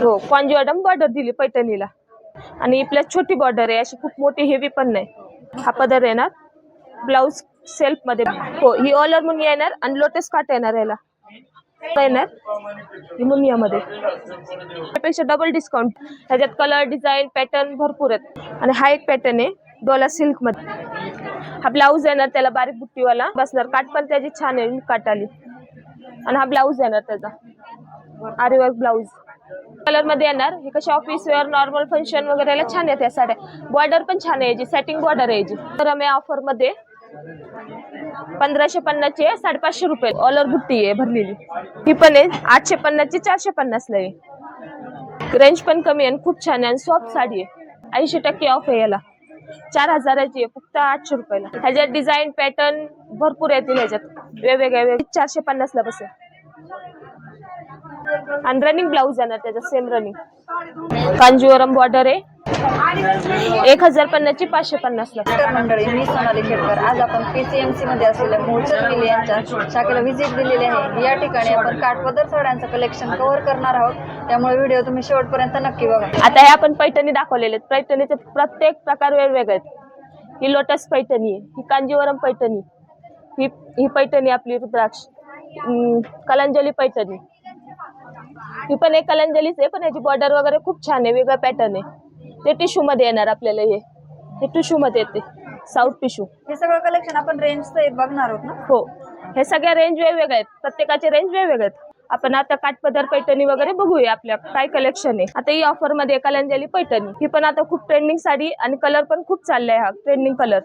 हो, कॉन्ज्युअडम बॉर्डर दिली पैठणीला आणि प्लस छोटी बॉर्डर आहे, अशी खूप मोठी हेवी पण नाही. हा पदर येणार, ब्लाउज सेल्फ मध्ये. हो, ही ऑलर मुनिया येणार आणि लोटस काट येणार याला येणार मुनियामध्ये. त्यापेक्षा डबल डिस्काउंट. ह्याच्यात कलर डिझाईन पॅटर्न भरपूर आहेत आणि हा एक पॅटर्न आहे डोला सिल्क मध्ये. हा ब्लाऊज येणार त्याला बारीक बुट्टीवाला बसणार, काट पण त्याची छान आहे, काट आली. आणि हा ब्लाऊज येणार त्याचा आरी वर्क ब्लाऊज कलर मध्ये येणार. हे कसे ऑफिस वेअर नॉर्मल फंक्शन वगैरेला छान आहेत या साड्या. बॉर्डर पण छान आहे, याची सेटिंग बॉर्डर आहे याची. तर आम्ही ऑफर मध्ये 1550 ची आहे, 550 रुपये ऑलर बुट्टी आहे भरलेली. ही पण आहे 850 ची 450 ला आहे. रेंज पण कमी आहे, खूप छान आहे आणि सॉफ्ट साडी आहे. 80% ऑफ आहे याला. 4000ची आहे फक्त 800 रुपयाला. ह्याच्यात डिझाईन पॅटर्न भरपूर येतील ह्याच्यात वेगवेगळे. 450 ला बसेल आणि रनिंग ब्लाऊज येणार त्याच्यात सेम रनिंग. कांजीवरम बॉर्डर आहे, 1050 ची 550 ला. मंडळी, मी सोनाली खेडकर. आज आपण PCMC मध्ये असलेल्या मूळचंद मिल यांच्या शाखेला व्हिजिट दिलेली आहे. या ठिकाणी आपण काठपदर साड्यांचं कलेक्शन कव्हर करणार आहोत, त्यामुळे व्हिडिओ तुम्ही शेवटपर्यंत नक्की बघा. आता हे आपण पैठणी दाखवलेले आहेत. पैठणीचे प्रत्येक प्रकार वेगवेगळे आहेत. ही लोटस पैठणी आहे, ही कांजीवरम पैठणी, ही पैठणी आपली रुद्राक्ष, कलांजली पैठणी. ही पण एक कलांजलीच आहे, पण याची बॉर्डर वगैरे खूप छान आहे, वेगळा पॅटर्न आहे. ते टिश्यू मध्ये येणार आपल्याला. हे टिश्यू मध्ये येते, साऊथ टिश्यू. हे सगळं कलेक्शन आपण रेंज सहित बघणार आहोत ना? हो, हे सगळ्या रेंज वेगवेगळ्या आहेत, प्रत्येकाचे रेंज वेगवेगळे आहेत. आपण आता काठपदर पैठणी वगैरे बघूया आपल्या काय कलेक्शन आहे. आता ही ऑफर मध्ये कलांजली पैठणी, ही पण आता खूप ट्रेंडिंग साडी आणि कलर पण खूप चाललाय, हा ट्रेंडिंग कलर.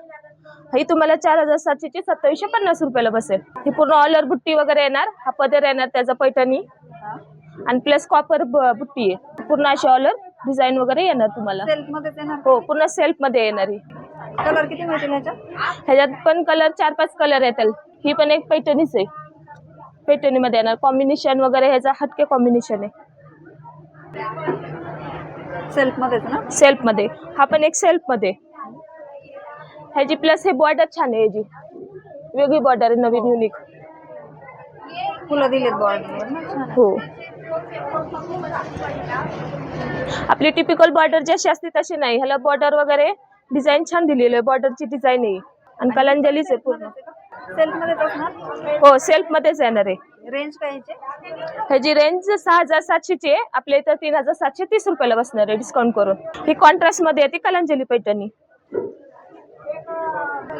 ही तुम्हाला 4700 ची 2750 रुपयाला बसेल. ही पूर्ण ऑलर बुट्टी वगैरे येणार, हा पदर येणार त्याचा पैठणी आणि प्लस कॉपर बुट्टी आहे. पूर्ण अशी ऑलर डिझाईन वगैरे येणार तुम्हाला. सेल्फ मध्ये येणार? हो, पूर्ण सेल्फ मध्ये येणार. ही कलर किती मिळतील ह्याच्यात पण कलर 4-5 कलर येतील. ही पण एक पैठणीच आहे, पैठणी मध्ये येणार. कॉम्बिनेशन वगैरे ह्याचा हटके कॉम्बिनेशन आहे. सेल्फ मध्येच ना? सेल्फ मध्ये. हा पण एक सेल्फ मध्ये. ह्याची प्लस हे बॉर्डर छान आहे, ह्याची वेगळी बॉर्डर आहे, नवीन युनिक फुलं दिलेत बॉर्डर. हो, आपली टिपिकल बॉर्डर जशी असते तशी नाही, ह्याला बॉर्डर वगैरे डिझाईन छान दिलेलं आहे. बॉर्डरची डिझाईन आहे आणि कलांजलीच आहे पूर्ण. सेल्फ मध्ये असणार? हो, सेल्फ मध्येच येणार आहे. रेंज काय ह्याची रेंज 6700 ची आहे, आपल्या इथं 3730 रुपयाला बसणार आहे डिस्काउंट करून. ही कॉन्ट्रास्ट मध्ये येते कलांजली पैठणी.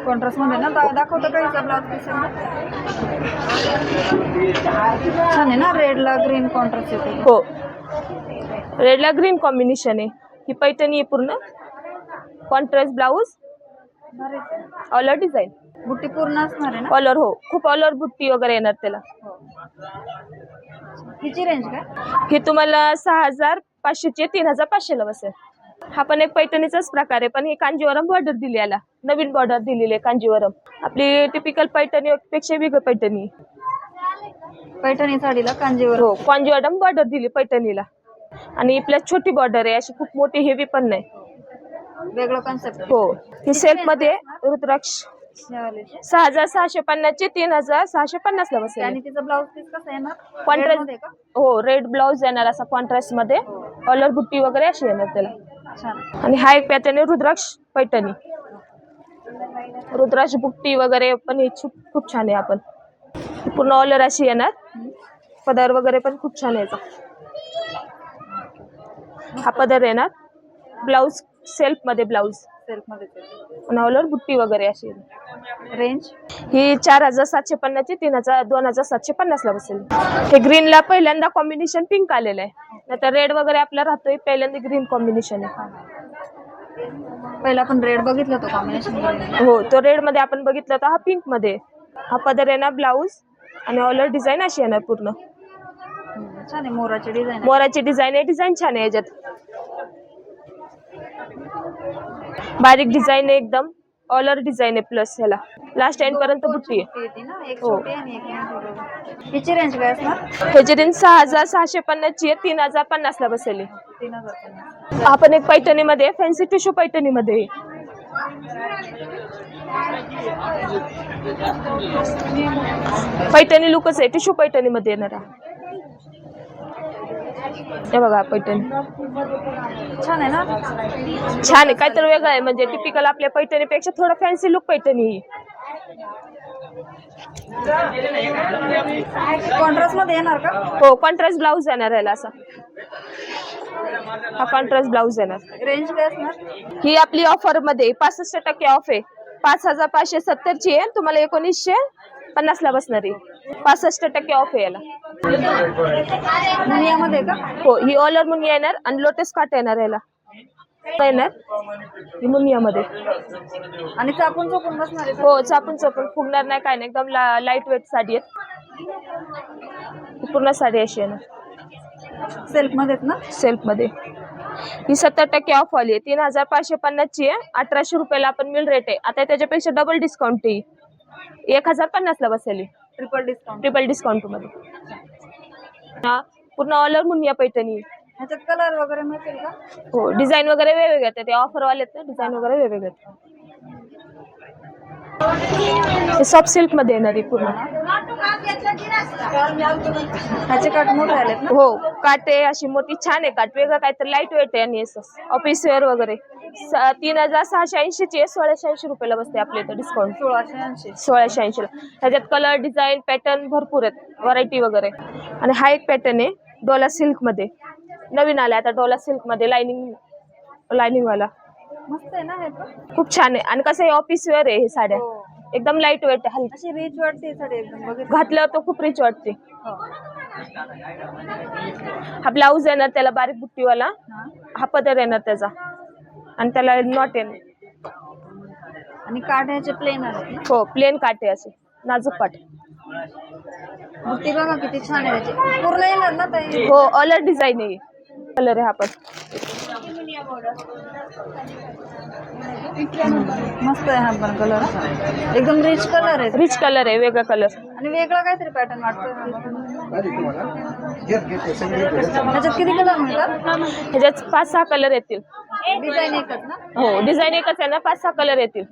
कॉन्ट्रास्ट मध्ये ना? दाखवतो का हिचा ब्लाउज पीस? छान आहे ना, रेड ला ग्रीन कॉन्ट्रास्ट येते. हो, रेड ला ग्रीन कॉम्बिनेशन आहे. ही पैठणी आहे पूर्ण कॉन्ट्रास्ट ब्लाऊज, ऑलर डिझाईन. बुट्टी पूर्ण असणार आहे ना? ऑलर. हो, खूप ऑलर बुट्टी वगैरे येणार त्याला. हिची रेंज काय? ही तुम्हाला 6500 ची 3500 ला बसेल. हा पण एक पैठणीचाच प्रकार आहे, पण ही कांजीवरम बॉर्डर दिली, याला नवीन बॉर्डर दिलेली आहे कांजीवरम. आपली टिपिकल पैठणी पेक्षा वेगळी पैठणी. पैठणी साडीला कांजीवरम. हो, कांजीवरम बॉर्डर दिली पैठणीला आणि प्लस छोटी बॉर्डर आहे, अशी खूप मोठी हेवी पण नाही, वेगळं कॉन्सेप्ट. हो, ही सेल्फ मध्ये रुद्राक्ष 6650 ची 3650 ला बसेल. आणि तिचा ब्लाउज पीस कसा येणार? कॉन्ट्रास्ट. हो, रेड ब्लाउज येणार असा कॉन्ट्रास्ट मध्ये, ऑलर बुट्टी वगैरे अशी येणार त्याला. आणि हा एक पॅटर्न आहे रुद्राक्ष पैठणी, रुद्राक्ष बुट्टी वगैरे पण ही खूप छान आहे. आपण पूर्ण ऑलर अशी येणार, पदर वगैरे पण खूप छान आहे. हा पदर येणार, ब्लाउज सेल्फ मध्ये, ब्लाउज सेल्फ मध्ये आणि ऑलर बुट्टी वगैरे अशी येणार. रेंज ही 4750 ची 2750 ला बसेल. हे ग्रीन ला पहिल्यांदा कॉम्बिनेशन पिंक आलेलं आहे, नाहीतर रेड वगैरे आपला राहतोय, पहिल्यांदा ग्रीन कॉम्बिनेशन आहे. पहिला आपण रेड बघितलं होतं कॉम्बिनेशन. हो, तो रेड मध्ये आपण बघितलं होता, हा पिंक मध्ये. हा पदर येणार, ब्लाऊज आणि ऑलर डिझाईन अशी येणार पूर्ण. छान आहे, मोराची डिझाईन. मोराची डिझाईन आहे, डिझाईन छान आहे याच्यात, बारीक डिझाईन आहे एकदम, ऑलर डिझाईन आहे. प्लस ह्याला लास्ट एंड पर्यंत बुट्टी आहे. हो, हिची रेंज काय असणार? ह्याची रेंज 6650 ची आहे, 3050 ला बसेल. 3050. आपण एक पैठणी मध्ये, फॅन्सी टिश्यू पैठणी मध्ये. पैठणी लुकच आहे, टिश्यू पैठणी मध्ये येणार. हे बघा पैठणी छान आहे ना. छान आहे, काहीतरी वेगळं आहे. म्हणजे टिपिकल आपल्या पैठणीपेक्षा थोडं फॅन्सी लुक पैठणी ही. कॉन्ट्रास्ट मध्ये येणार का? हो, कॉन्ट्रास्ट ब्लाऊज येणार याला असा. हा कॉन्ट्रास्ट ब्लाऊज येणार. रेंज काय असणार? ही आपली ऑफर मध्ये 65% ऑफ आहे. 5570 ची आहे, तुम्हाला 1950 ला बसणार आहे. 65% ऑफ आहे याला. मुनियामध्ये का? हो, ही ऑलर मुनिया येणार आणि लोटस काट येणार याला. येणार ही मुनियामध्ये. आणि चापून चोपून बसणार आहे? हो, चापून चोपून फुगणार नाही, काय नाही. एकदम लाईट वेट साडी आहे. पूर्ण साडी अशी येणार सेल्फ मध्येच ना? सेल्फ मध्ये. ही 70% ऑफ वाली आहे. 3550 ची आहे. 1800 रुपयाला आपण मिल रेट आहे. आता त्याच्यापेक्षा डबल डिस्काउंट आहे. 1050 ला बसेल. ट्रिपल डिस्काउंट मध्ये. हा पूर्ण ऑलर मुनिया पैठणी. ह्याच्यात कलर वगैरे मिळतील का? हो, डिझाईन वगैरे वेगवेगळे आहेत. ते ऑफर वाले आहेत ना, डिझाईन वगैरे वेगवेगळे आहेत. हे सॉफ्ट सिल्क मध्ये येणार आहे पूर्ण. ह्याचे काट मोठे आलेत ना? हो, काटे अशी मोठी छान आहे. काट वेगळं काहीतरी लाईट वेट आहे. आणि ऑफिस वेअर वगैरे 3680 ची 1680 रुपयाला बसते आपल्या इथं डिस्काउंट. 1680 ला. ह्याच्यात कलर डिझाईन पॅटर्न भरपूर आहेत, व्हरायटी वगैरे. आणि हा एक पॅटर्न आहे डोला सिल्क मध्ये, नवीन आलाय आता. डोला सिल्क मध्ये लाइनिंग वाला मस्त आहे ना हे पण. खूप छान आहे. आणि कसं आहे, ऑफिस वेअर आहे हे साड्या. एकदम लाईट वेट आहे, हलकी. अशी रिच वाटते साडी एकदम. बघितलं घातल्यावर तो खूप रिच वाटते. हो. हा ब्लाऊज येणार त्याला बारीक बुट्टीवाला. हा पदर येणार त्याचा आणि त्याला नॉट येणार. आणि काठ ह्याचे प्लेन आले. हो, प्लेन काटे असे नाजूक काटे. बुट्टी बघा किती छान आहे त्याची. पूर्ण येणार ना ताई? हो, ऑलर डिझाईन आहे. कलर आहे हा पण. मस्त आहे हा पण कलर. एकदम रिच कलर आहे. रिच कलर आहे, वेगळा कलर. आणि वेगळा काहीतरी पॅटर्न वाटतोय. ह्याच्यात किती कलर मिळतात? ह्याच्यात 5-6 कलर येतील. डिझाईन एकच ना? हो, डिझाईन एकच आहे ना, 5-6 कलर येतील.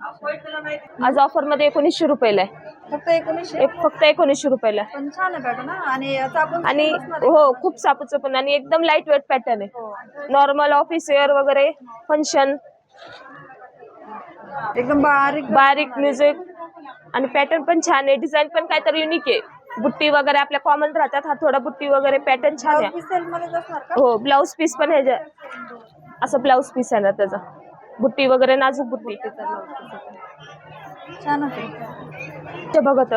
आज ऑफर मध्ये 1900 रुपयाला आहे. फक्त 1900? फक्त 1900 रुपयाला. पण छान आहे पॅटर्न. आणि चापून आणि हो, खूप सापूचं पण. आणि एकदम लाईट वेट पॅटर्न आहे. नॉर्मल ऑफिस वेअर वगैरे, फंक्शन. एकदम बारीक म्युझिक. आणि पॅटर्न पण छान आहे. डिझाईन पण काहीतरी युनिक आहे. बुट्टी वगैरे आपल्या कॉमन राहतात. हा थोडा बुट्टी वगैरे पॅटर्न छान आहे. हो, ब्लाऊज पीस पण ह्याच्या असं ब्लाऊज पीस आहे ना त्याचा. बुट्टी वगैरे नाजूक बुट्टी. छान आहे ते बघत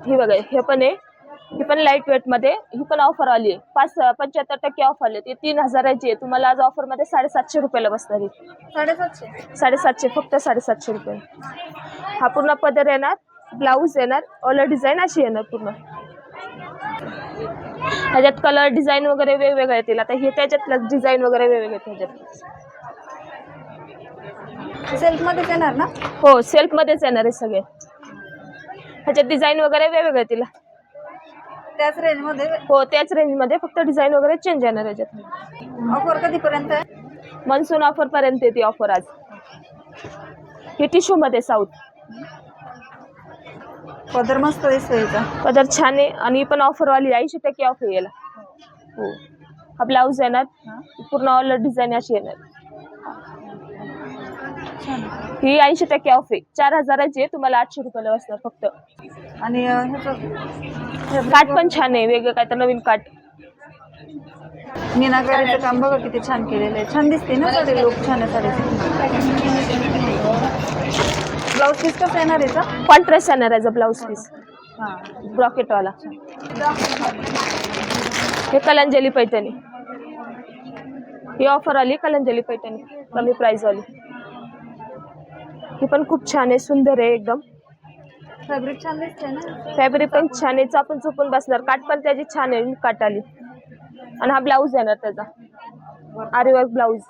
ही बघा. हे पण आहे. ही पण लाईट वेट मध्ये. ही पण ऑफर आली आहे. 75% ऑफ आली. ती 3000ची आहे. तुम्हाला आज ऑफर मध्ये 750 रुपयाला बसणार आहे. 750 फक्त 750 रुपये. हा पूर्ण पदर येणार, ब्लाऊज येणार, ऑलर डिझाईन अशी येणार पूर्ण. ह्याच्यात कलर डिझाईन वगैरे वेगवेगळे येतील. आता हे त्याच्यात डिझाईन वगैरे वेगवेगळे ह्याच्यात. सेल्फ मध्येच येणार ना? हो, सेल्फ मध्येच येणार आहे सगळे. ह्याच्यात डिझाईन वगैरे वेगवेगळे येतील. त्याच रेंज मध्ये? हो, त्याच रेंज मध्ये, फक्त डिझाईन वगैरे चेंज येणार ह्याच्यात. ऑफर कधीपर्यंत आहे? मनसून ऑफर पर्यंत येते ऑफर आज. हे टिश्यू मध्ये साऊथ. पदर मस्त दिसतोय. पदर छान आहे. आणि पण ऑफर वाली 80% ऑफ आहे याला. हो, हा ब्लाऊज येणार, पूर्ण ऑलर डिझाईन अशी येणार. ही 80% ऑफ आहे. 4000ची आहे, तुम्हाला 800 रुपयाला बसणार फक्त. आणि काट पण छान आहे, वेगळं काय तर नवीन काट. मीनाकारीचं काम बघा किती छान केलेलं आहे. छान दिसते ना साडी. लुक छान आहे साडीचं. ब्लाऊज पीस कसं येणार याचा? कॉन्ट्रास्ट येणार याचा ब्लाऊज पीस. हां, ब्रॉकेटवाला. हे कलांजली पैठणी. ही ऑफर आली कलांजली पैठणी, कमी प्राइस वाली. ही पण खूप छान आहे, सुंदर आहे एकदम. फॅब्रिक छान दिसते ना? फॅब्रिक पण छान आहे, चापून चुपून बसणार. काट पण त्याची छान आहे, काट आली. आणि हा ब्लाऊज येणार त्याचा, आरी वर्क ब्लाऊज.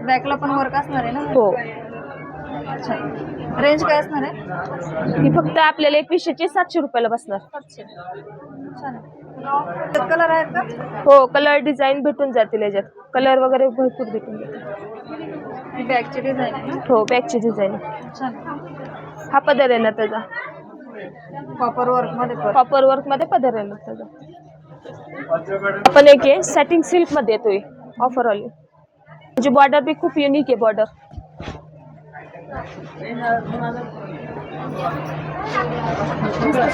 बॅकला पण वर्क असणार आहे ना? हो. रेंज काय असणार आहे? ही फक्त आपल्याला 2100ची 700 रुपयाला बसणार. कलर आहेत का? हो, कलर डिझाईन भेटून जातील याच्यात. कलर वगैरे भरपूर भेटून जातील. बॅकची डिझाईन आहे? हो, बॅकची डिझाईन. हा पदर येणार त्याचा. कॉपर वर्क मध्ये पदर येणार त्याचा. पण एक आहे सॅटिंग सिल्क मध्ये येतोय ऑफर वाली. म्हणजे बॉर्डर बी खूप युनिक आहे बॉर्डर.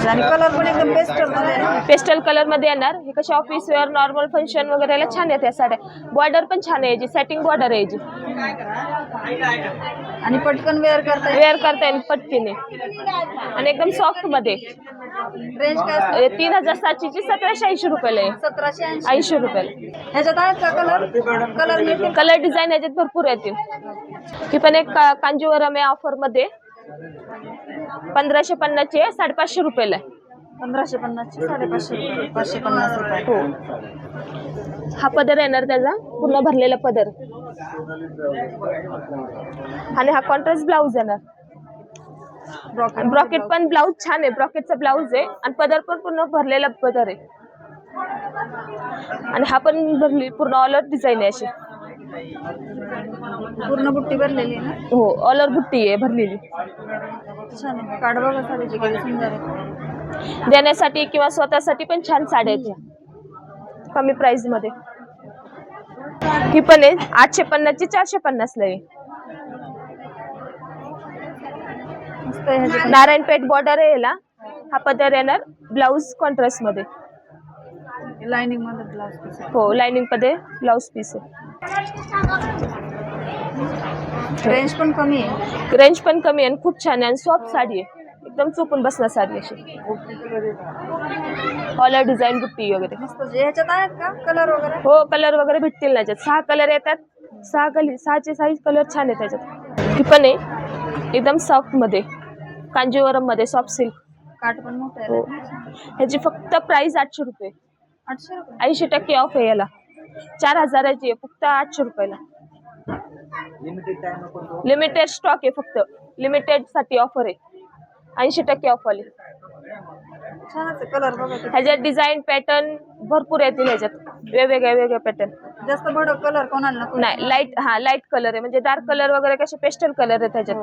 आणि कलर पण एकदम पेस्टल कलर मध्ये येणार. हे कसे ऑफिस वेअर नॉर्मल फंक्शन वगैरेला छान आहेत या साड्या. बॉर्डर पण छान आहे याची, सेटिंग बॉर्डर आहे याची. आणि पटकन वेअर करता येईल पटकीने आणि एकदम सॉफ्ट मध्ये. रेंज काय 3700 ची 1780 रुपयाला आहे. 1780 रुपयाला. ह्याच्यात आहेत का कलर मिळतील? कलर डिझाईन याच्यात भरपूर येतील. ही पण एक कांजीवरम आहे ऑफर मध्ये. 1550 ची 550 रुपयाला आहे. 1550 ची 550 550 रुपये. हो. हा पदर येणार त्याचा पूर्ण भरलेला पदर. आणि हा कॉन्ट्रास्ट ब्लाउज येणार. ब्रॉकेट पण ब्लाउज छान आहे. ब्रॉकेटचा ब्लाउज आहे आणि पदर पण पूर्ण भरलेला पदर आहे. आणि हा पण भरली पूर्ण ऑल ओव्हर डिझाईन आहे अशी. पूर्ण बुट्टी भरलेली ना? हो ऑल ओव्हर बुट्टी आहे भरलेली. छान आहे. काढ बघा साडीची किती सुंदर आहे. देण्यासाठी किंवा स्वतःसाठी पण छान साड्या आहेत कमी प्राइस मध्ये. ही पण आहे 850 ची 450 ला आहे. नारायणपेठ बॉर्डर आहे याला. हा पदर येणार ब्लाउज कॉन्ट्रास्ट मध्ये. लाइनिंग मध्ये ब्लाउज पीस. हो लाइनिंग मध्ये ब्लाउज पीस आहे. रेंज पण कमी आहे. रेंज पण कमी आहे आणि खूप छान आहे आणि सॉफ्ट साडी आहे. एकदम चुकून बसणार साडी अशी. ऑल डिझाईन बुट्टी वगैरे मस्त. ह्याच्यात आहेत का कलर वगैरे? हो कलर वगैरे भेटतील ना त्याच्यात. 6 कलर येतात. 6चे 6 कलर छान आहे त्याच्यात. ही पण आहे एकदम सॉफ्ट मध्ये कांजीवरम मध्ये सॉफ्ट सिल्क. काठ पण मोठं आहे. हो. ह्याची फक्त प्राइस 800 रुपये. 800 रुपये. 80% ऑफ आहे याला. 4000 ची आहे फक्त 800 रुपयाला. लिमिटेड स्टॉक आहे फक्त. लिमिटेड साठी ऑफर आहे. 80% ऑफ वाली. छान कलर बघा. ह्याच्यात डिझाईन पॅटर्न भरपूर येतील. ह्याच्यात वेगवेगळे पॅटर्न. जास्त भडक कलर कोणाला नको. नाही लाईट कलर आहे. म्हणजे डार्क कलर वगैरे कसे पेस्टल कलर आहे त्याच्यात.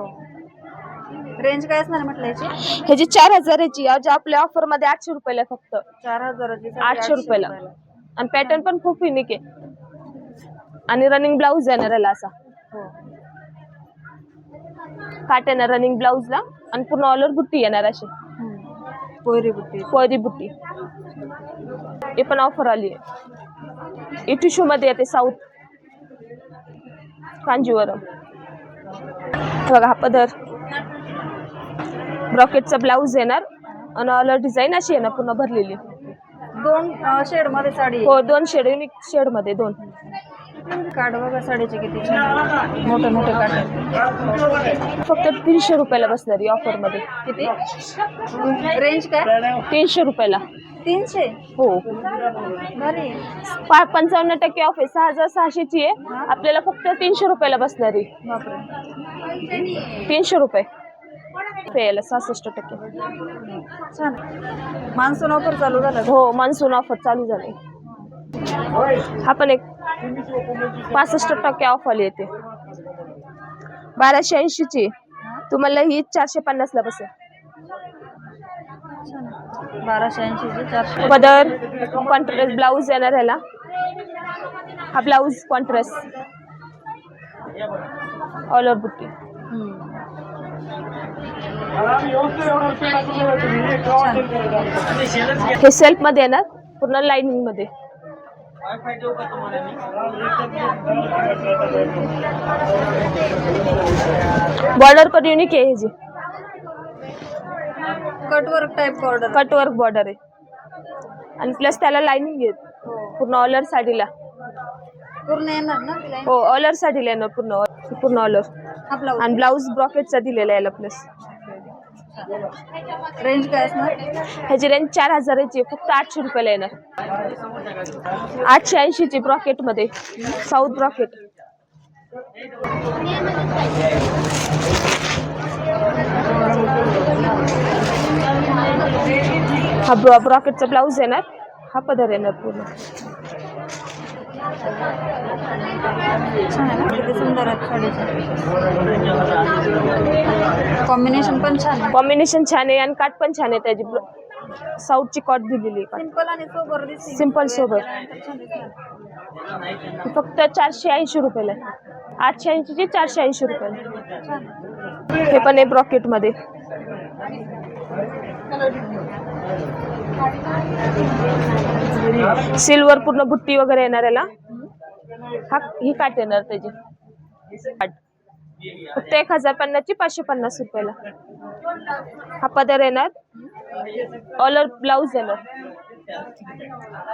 रेंज काय असणार म्हटलं याची? ह्याची 4000 ची आहे. आपल्या ऑफर मध्ये 800 रुपयाला फक्त. 4000 ची 800 रुपयाला. आणि पॅटर्न पण खूप युनिक आहे. आणि रनिंग ब्लाउज येणार याला असा. काट येणार रनिंग ब्लाउज ला आणि पूर्ण ऑल ओव्हर बुट्टी येणार अशी. कोयरी बुट्टी. हे पण ऑफर आली आहे. इटिशू मध्ये येते साऊथ कांजीवरम. बघा हा पदर. ब्रॉकेटचा ब्लाउज येणार आणि ऑल ओव्हर डिझाईन अशी येणार पूर्ण भरलेली. 2 शेड मध्ये साडी. हो 2 शेड युनिक शेड मध्ये 2. काढ बघा साडीचे किती छान मोठे मोठे काठ. फक्त 300 रुपयाला बसणार ऑफर मध्ये. किती रेंज काय? 300 रुपयाला. 300? हो. भारी. 55% ऑफ आहे. 6600 ची आहे. आपल्याला फक्त 300 रुपयाला बसणार आहे. बापरे. 300 रुपये. 66%. छान. मान्सून ऑफर चालू झाला. हो मान्सून ऑफर चालू झाली. हा पण एक 65% ऑफ आली येते. 1280 ची. तुम्हाला ही 450 ला बसेल. 1280 ची 400. पदर कॉन्ट्रास्ट ब्लाउज येणार ह्याला. हा ब्लाउज कॉन्ट्रास्ट ऑल ओव्हर बुट्टी. हे सेल्फ मध्ये येणार पूर्ण लाइनिंग मध्ये. बॉर्डर पण युनिक आहे. ह्याची कटवर्क बॉर्डर आहे. आणि प्लस त्याला लाइनिंग आहे पूर्ण ऑल ओव्हर साडीला. पूर्ण येणार ना? हो ऑल ओव्हर साडीला येणार पूर्ण ऑल ओव्हर. आणि ब्लाउज ब्रॉकेटचा दिलेला आहे याला प्लस. रेंज काय असणार? ह्याची रेंज 4000 ची. फक्त 800 रुपयाला येणार. 880 ची ब्रॉकेट मध्ये साऊथ ब्रॉकेट. हा ब्रॉकेटचा ब्लाउज येणार. हा पदर येणार पूर्ण. छान आहे. किती सुंदर आहे साडीचे. कॉम्बिनेशन पण छान आहे. कॉम्बिनेशन छान आहे आणि काट पण छान आहे त्याची. साऊथची कॉट दिलेली आहे. सिंपल आणि सोबर दिसते. Simple sober. छान दिसते. ही फक्त 480 रुपयाला आहे. 880 ची 480 रुपयाला. छान. हे पण आहे ब्रॉकेट मध्ये. सिल्वर पूर्ण बुट्टी वगैरे येणार याला. ही काट येणार त्याची काट. फक्त 1050 ची 550 रुपयाला. हा पदर येणार. ऑलर ब्लाउज येणार.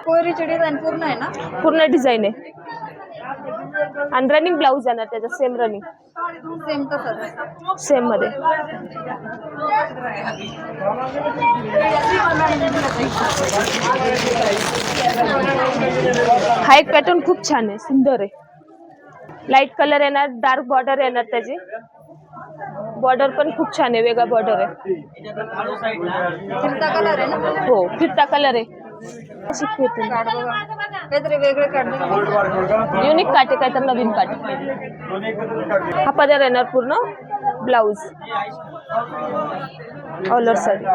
कोयरीची डिझाईन पूर्ण आहे ना? पूर्ण डिझाईन आहे. आणि रनिंग ब्लाउज येणार त्याचा सेम रनिंग. सेम तसंच. सेम मध्ये. हा एक पॅटर्न खूप छान आहे, सुंदर आहे. लाईट कलर येणार, डार्क बॉर्डर येणार त्याची. बॉर्डर पण खूप छान आहे, वेगळा बॉर्डर आहे. फिरता कलर आहे ना? हो, फिरता कलर आहे. अशी फिरते. काढ बघा. काहीतरी वेगळे काढ. युनिक काट आहे, काय तर नवीन काट. हा पदर येणार पूर्ण ब्लाउज ऑलर साइड.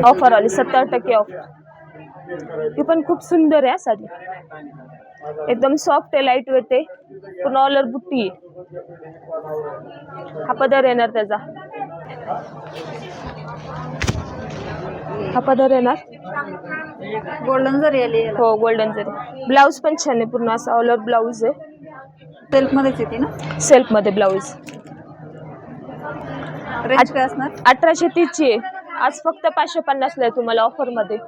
ऑफर आली 70% ऑफ. ही पण खूप सुंदर आहे साडी. एकदम सॉफ्ट आहे, लाईट वेट आहे. पूर्ण ऑलर बुट्टी आहे. हा पदर येणार त्याचा. हा पदर येणार. गोल्डन जरी आली. हो, गोल्डन जरी. ब्लाउज पण छान आहे, पूर्ण असा ऑलर ब्लाउज आहे. सेल्फ मध्येच येते ना? सेल्फ मध्ये ब्लाउज. रेंज काय असणार? 1830 ची आहे. आज फक्त 550 ला आहे तुम्हाला ऑफर मध्ये.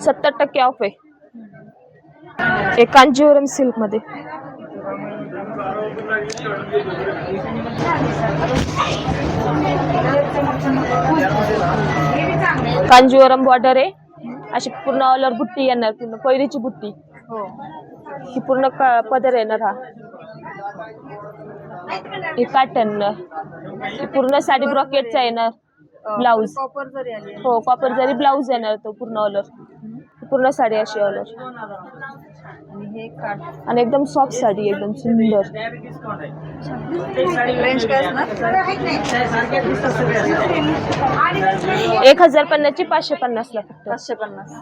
70% ऑफ आहे. एक कांजीवरम सिल्क मध्ये. कांजीवरम बॉर्डर आहे. अशी पूर्ण ऑलर बुट्टी येणार, पूर्ण कोयरीची बुट्टी. हो. ही पूर्ण पदर येणार. हा ही काटन. ही पूर्ण साडी ब्रॉकेटचा येणार ब्लाउज. कॉपर जरी आली. हो, कॉपर जरी ब्लाउज येणार तो पूर्ण ऑलर. पूर्ण साडी अशी ऑलर. आणि हे काढ. आणि एकदम सॉफ्ट साडी, एकदम सुंदर. रेंज काय असणार? 1050 ची 550 ला फक्त. 550.